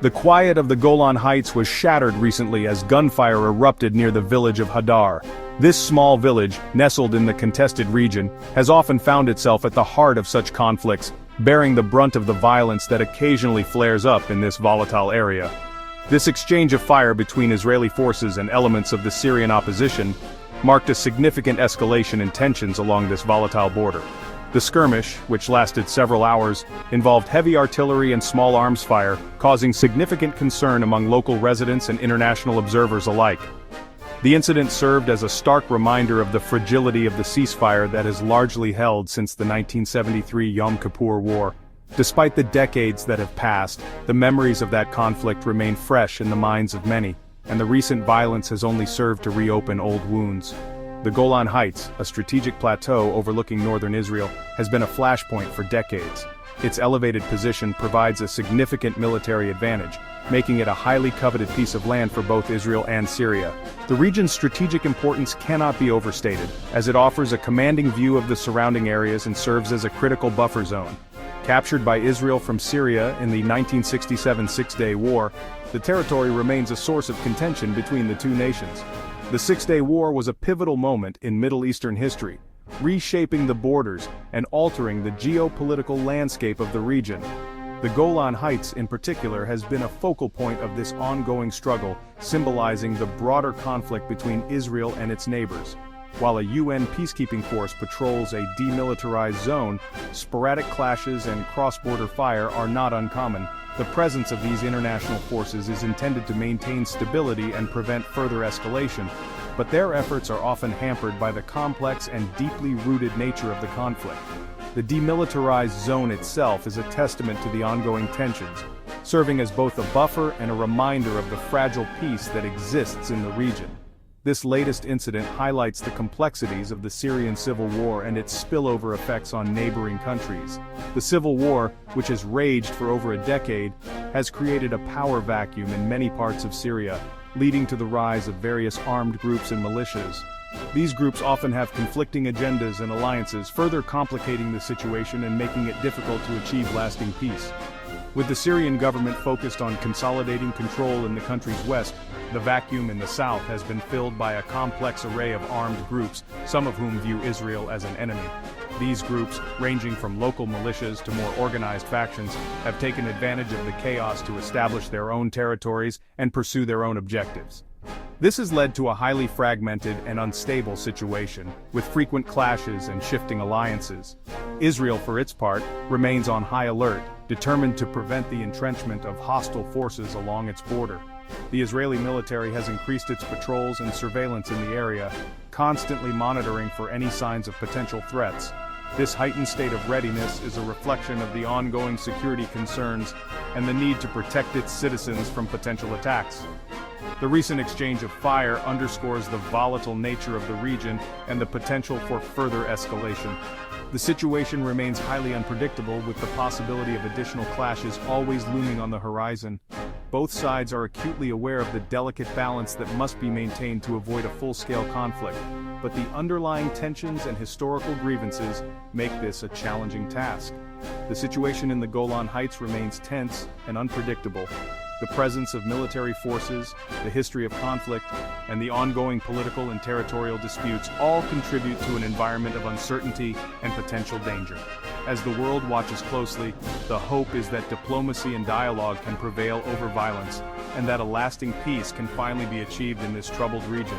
The quiet of the Golan Heights was shattered recently as gunfire erupted near the village of Hadar. This small village, nestled in the contested region, has often found itself at the heart of such conflicts, bearing the brunt of the violence that occasionally flares up in this volatile area. This exchange of fire between Israeli forces and elements of the Syrian opposition marked a significant escalation in tensions along this volatile border. The skirmish, which lasted several hours, involved heavy artillery and small arms fire, causing significant concern among local residents and international observers alike. The incident served as a stark reminder of the fragility of the ceasefire that has largely held since the 1973 Yom Kippur War. Despite the decades that have passed, the memories of that conflict remain fresh in the minds of many, and the recent violence has only served to reopen old wounds. The Golan Heights, a strategic plateau overlooking northern Israel, has been a flashpoint for decades. Its elevated position provides a significant military advantage, making it a highly coveted piece of land for both Israel and Syria. The region's strategic importance cannot be overstated, as it offers a commanding view of the surrounding areas and serves as a critical buffer zone. Captured by Israel from Syria in the 1967 Six-Day War, the territory remains a source of contention between the two nations. The Six-Day War was a pivotal moment in Middle Eastern history, reshaping the borders and altering the geopolitical landscape of the region. The Golan Heights in particular has been a focal point of this ongoing struggle, symbolizing the broader conflict between Israel and its neighbors. While a UN peacekeeping force patrols a demilitarized zone, sporadic clashes and cross-border fire are not uncommon. The presence of these international forces is intended to maintain stability and prevent further escalation, but their efforts are often hampered by the complex and deeply rooted nature of the conflict. The demilitarized zone itself is a testament to the ongoing tensions, serving as both a buffer and a reminder of the fragile peace that exists in the region. This latest incident highlights the complexities of the Syrian civil war and its spillover effects on neighboring countries. The civil war, which has raged for over a decade, has created a power vacuum in many parts of Syria, leading to the rise of various armed groups and militias. These groups often have conflicting agendas and alliances, further complicating the situation and making it difficult to achieve lasting peace. With the Syrian government focused on consolidating control in the country's west, the vacuum in the south has been filled by a complex array of armed groups, some of whom view Israel as an enemy. These groups, ranging from local militias to more organized factions, have taken advantage of the chaos to establish their own territories and pursue their own objectives. This has led to a highly fragmented and unstable situation, with frequent clashes and shifting alliances. Israel, for its part, remains on high alert, determined to prevent the entrenchment of hostile forces along its border. The Israeli military has increased its patrols and surveillance in the area, constantly monitoring for any signs of potential threats. This heightened state of readiness is a reflection of the ongoing security concerns and the need to protect its citizens from potential attacks. The recent exchange of fire underscores the volatile nature of the region and the potential for further escalation. The situation remains highly unpredictable, with the possibility of additional clashes always looming on the horizon. Both sides are acutely aware of the delicate balance that must be maintained to avoid a full-scale conflict, but the underlying tensions and historical grievances make this a challenging task. The situation in the Golan Heights remains tense and unpredictable. The presence of military forces, the history of conflict, and the ongoing political and territorial disputes all contribute to an environment of uncertainty and potential danger. As the world watches closely, the hope is that diplomacy and dialogue can prevail over violence, and that a lasting peace can finally be achieved in this troubled region.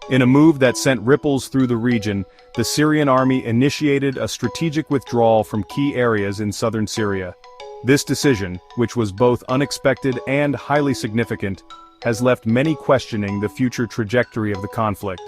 In a move that sent ripples through the region, the Syrian army initiated a strategic withdrawal from key areas in southern Syria. This decision, which was both unexpected and highly significant, has left many questioning the future trajectory of the conflict.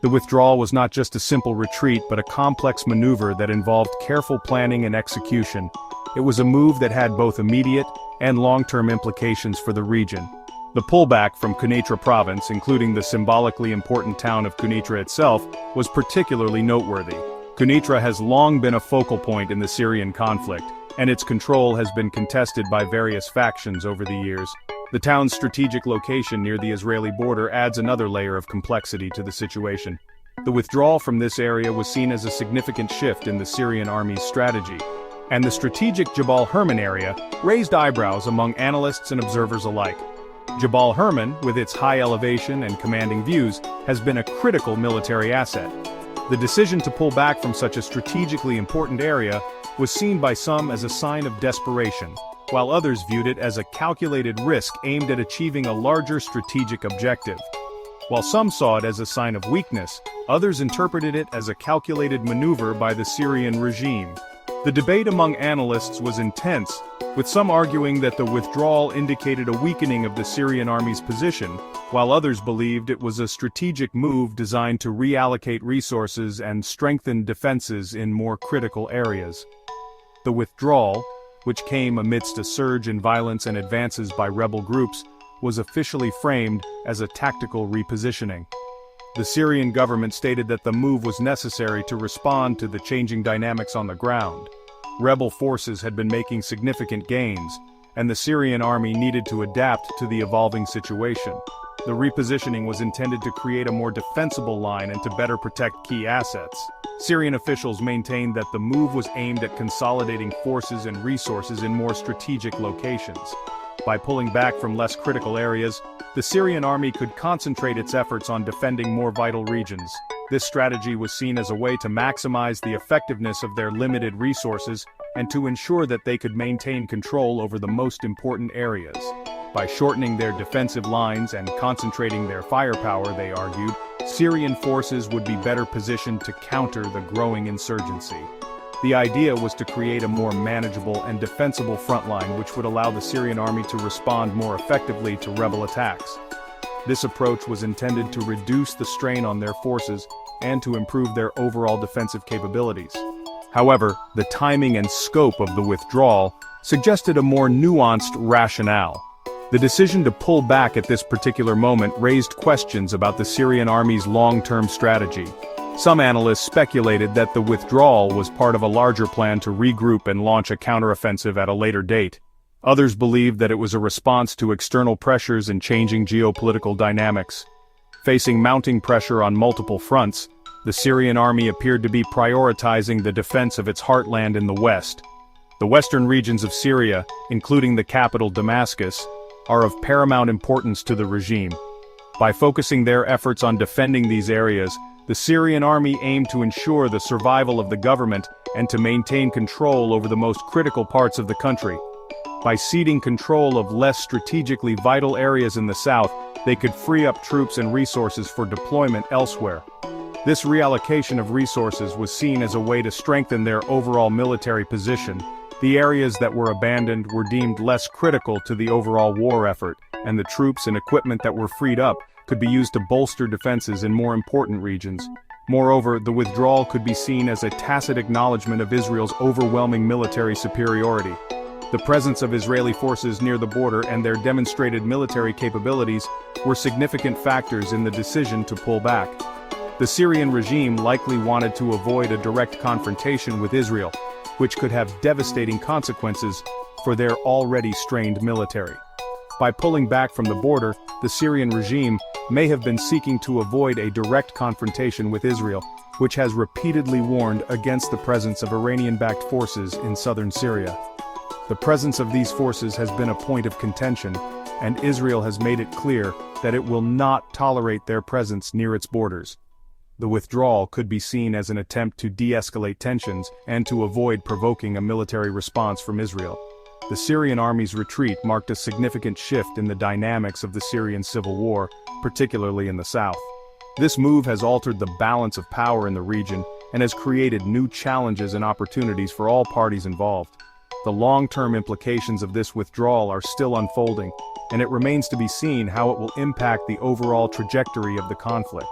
The withdrawal was not just a simple retreat but a complex maneuver that involved careful planning and execution. It was a move that had both immediate and long-term implications for the region. The pullback from Quneitra province, including the symbolically important town of Quneitra itself, was particularly noteworthy. Quneitra has long been a focal point in the Syrian conflict, and its control has been contested by various factions over the years. The town's strategic location near the Israeli border adds another layer of complexity to the situation. The withdrawal from this area was seen as a significant shift in the Syrian army's strategy. and the strategic Jabal Hermon area raised eyebrows among analysts and observers alike. Jabal Hermon, with its high elevation and commanding views, has been a critical military asset. The decision to pull back from such a strategically important area was seen by some as a sign of desperation, while others viewed it as a calculated risk aimed at achieving a larger strategic objective. While some saw it as a sign of weakness, others interpreted it as a calculated maneuver by the Syrian regime. The debate among analysts was intense, with some arguing that the withdrawal indicated a weakening of the Syrian army's position, while others believed it was a strategic move designed to reallocate resources and strengthen defenses in more critical areas. The withdrawal, which came amidst a surge in violence and advances by rebel groups, was officially framed as a tactical repositioning. The Syrian government stated that the move was necessary to respond to the changing dynamics on the ground. Rebel forces had been making significant gains, and the Syrian army needed to adapt to the evolving situation. The repositioning was intended to create a more defensible line and to better protect key assets. Syrian officials maintained that the move was aimed at consolidating forces and resources in more strategic locations. By pulling back from less critical areas, the Syrian army could concentrate its efforts on defending more vital regions. This strategy was seen as a way to maximize the effectiveness of their limited resources and to ensure that they could maintain control over the most important areas. By shortening their defensive lines and concentrating their firepower, they argued, Syrian forces would be better positioned to counter the growing insurgency. The idea was to create a more manageable and defensible front line which would allow the Syrian army to respond more effectively to rebel attacks. This approach was intended to reduce the strain on their forces and to improve their overall defensive capabilities. However, the timing and scope of the withdrawal suggested a more nuanced rationale. The decision to pull back at this particular moment raised questions about the Syrian army's long-term strategy. Some analysts speculated that the withdrawal was part of a larger plan to regroup and launch a counteroffensive at a later date. Others believed that it was a response to external pressures and changing geopolitical dynamics. Facing mounting pressure on multiple fronts, the Syrian army appeared to be prioritizing the defense of its heartland in the west. The western regions of Syria, including the capital Damascus, are of paramount importance to the regime. By focusing their efforts on defending these areas, the Syrian army aimed to ensure the survival of the government and to maintain control over the most critical parts of the country. By ceding control of less strategically vital areas in the south, they could free up troops and resources for deployment elsewhere. This reallocation of resources was seen as a way to strengthen their overall military position. The areas that were abandoned were deemed less critical to the overall war effort, and the troops and equipment that were freed up could be used to bolster defenses in more important regions. Moreover, the withdrawal could be seen as a tacit acknowledgement of Israel's overwhelming military superiority. The presence of Israeli forces near the border and their demonstrated military capabilities were significant factors in the decision to pull back. The Syrian regime likely wanted to avoid a direct confrontation with Israel, which could have devastating consequences for their already strained military. By pulling back from the border, the Syrian regime may have been seeking to avoid a direct confrontation with Israel, which has repeatedly warned against the presence of Iranian-backed forces in southern Syria. The presence of these forces has been a point of contention, and Israel has made it clear that it will not tolerate their presence near its borders. The withdrawal could be seen as an attempt to de-escalate tensions and to avoid provoking a military response from Israel. The Syrian army's retreat marked a significant shift in the dynamics of the Syrian civil war, particularly in the south. This move has altered the balance of power in the region and has created new challenges and opportunities for all parties involved. The long-term implications of this withdrawal are still unfolding, and it remains to be seen how it will impact the overall trajectory of the conflict.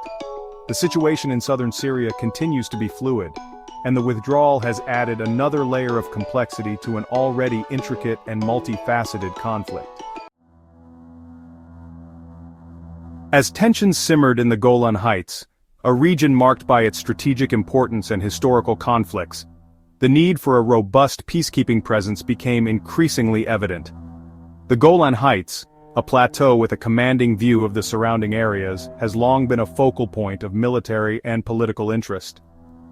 The situation in southern Syria continues to be fluid, and the withdrawal has added another layer of complexity to an already intricate and multifaceted conflict. As tensions simmered in the Golan Heights, a region marked by its strategic importance and historical conflicts, the need for a robust peacekeeping presence became increasingly evident. The Golan Heights, a plateau with a commanding view of the surrounding areas, has long been a focal point of military and political interest.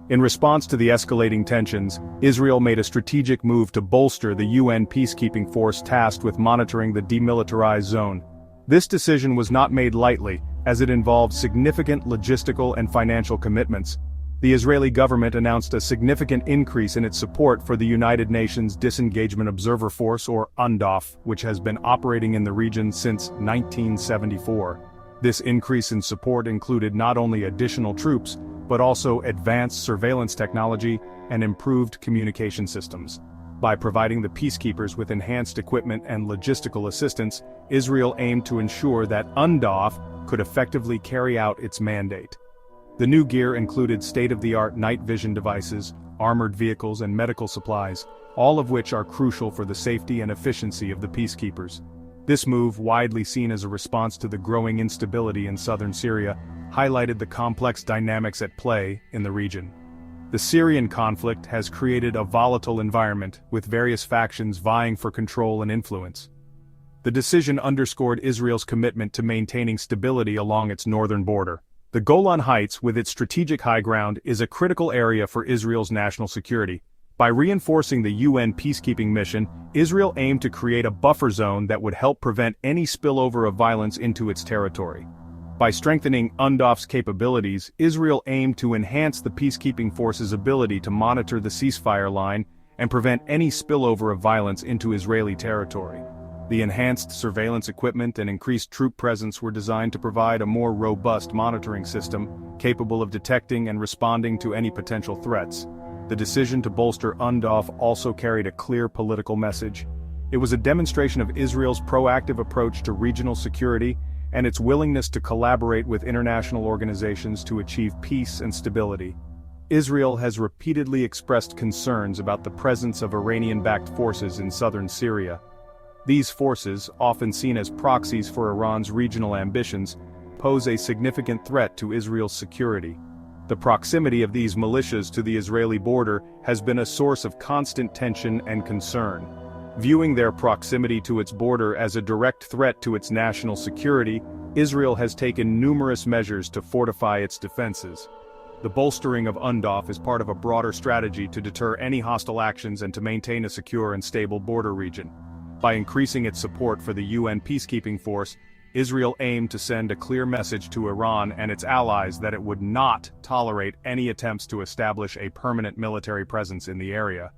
In response to the escalating tensions, Israel made a strategic move to bolster the UN peacekeeping force tasked with monitoring the demilitarized zone. This decision was not made lightly, as it involved significant logistical and financial commitments. The Israeli government announced a significant increase in its support for the United Nations Disengagement Observer Force, or UNDOF, which has been operating in the region since 1974. This increase in support included not only additional troops, but also advanced surveillance technology and improved communication systems. By providing the peacekeepers with enhanced equipment and logistical assistance, Israel aimed to ensure that UNDOF could effectively carry out its mandate. The new gear included state-of-the-art night vision devices, armored vehicles and medical supplies, all of which are crucial for the safety and efficiency of the peacekeepers. This move, widely seen as a response to the growing instability in southern Syria, highlighted the complex dynamics at play in the region. The Syrian conflict has created a volatile environment, with various factions vying for control and influence. The decision underscored Israel's commitment to maintaining stability along its northern border. The Golan Heights, with its strategic high ground, is a critical area for Israel's national security. By reinforcing the UN peacekeeping mission, Israel aimed to create a buffer zone that would help prevent any spillover of violence into its territory. By strengthening UNDOF's capabilities, Israel aimed to enhance the peacekeeping force's ability to monitor the ceasefire line and prevent any spillover of violence into Israeli territory. The enhanced surveillance equipment and increased troop presence were designed to provide a more robust monitoring system, capable of detecting and responding to any potential threats. The decision to bolster UNDOF also carried a clear political message. It was a demonstration of Israel's proactive approach to regional security and its willingness to collaborate with international organizations to achieve peace and stability. Israel has repeatedly expressed concerns about the presence of Iranian-backed forces in southern Syria. These forces, often seen as proxies for Iran's regional ambitions, pose a significant threat to Israel's security. The proximity of these militias to the Israeli border has been a source of constant tension and concern. Viewing their proximity to its border as a direct threat to its national security, Israel has taken numerous measures to fortify its defenses. The bolstering of UNDOF is part of a broader strategy to deter any hostile actions and to maintain a secure and stable border region. By increasing its support for the UN peacekeeping force, Israel aimed to send a clear message to Iran and its allies that it would not tolerate any attempts to establish a permanent military presence in the area.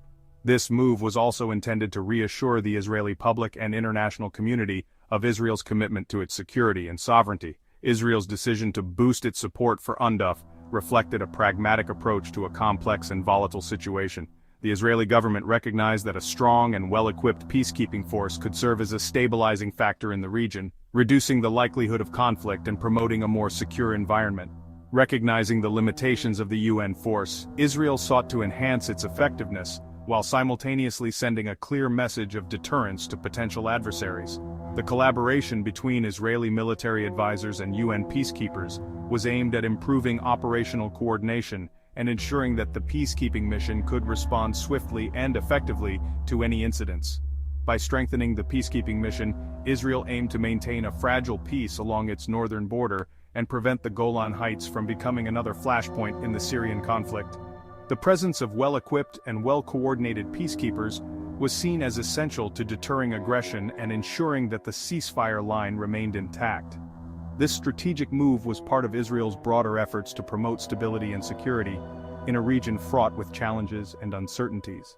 This move was also intended to reassure the Israeli public and international community of Israel's commitment to its security and sovereignty. Israel's decision to boost its support for UNDOF reflected a pragmatic approach to a complex and volatile situation. The Israeli government recognized that a strong and well-equipped peacekeeping force could serve as a stabilizing factor in the region, reducing the likelihood of conflict and promoting a more secure environment. Recognizing the limitations of the UN force, Israel sought to enhance its effectiveness, while simultaneously sending a clear message of deterrence to potential adversaries. The collaboration between Israeli military advisors and UN peacekeepers was aimed at improving operational coordination and ensuring that the peacekeeping mission could respond swiftly and effectively to any incidents. By strengthening the peacekeeping mission, Israel aimed to maintain a fragile peace along its northern border and prevent the Golan Heights from becoming another flashpoint in the Syrian conflict. The presence of well-equipped and well-coordinated peacekeepers was seen as essential to deterring aggression and ensuring that the ceasefire line remained intact. This strategic move was part of Israel's broader efforts to promote stability and security in a region fraught with challenges and uncertainties.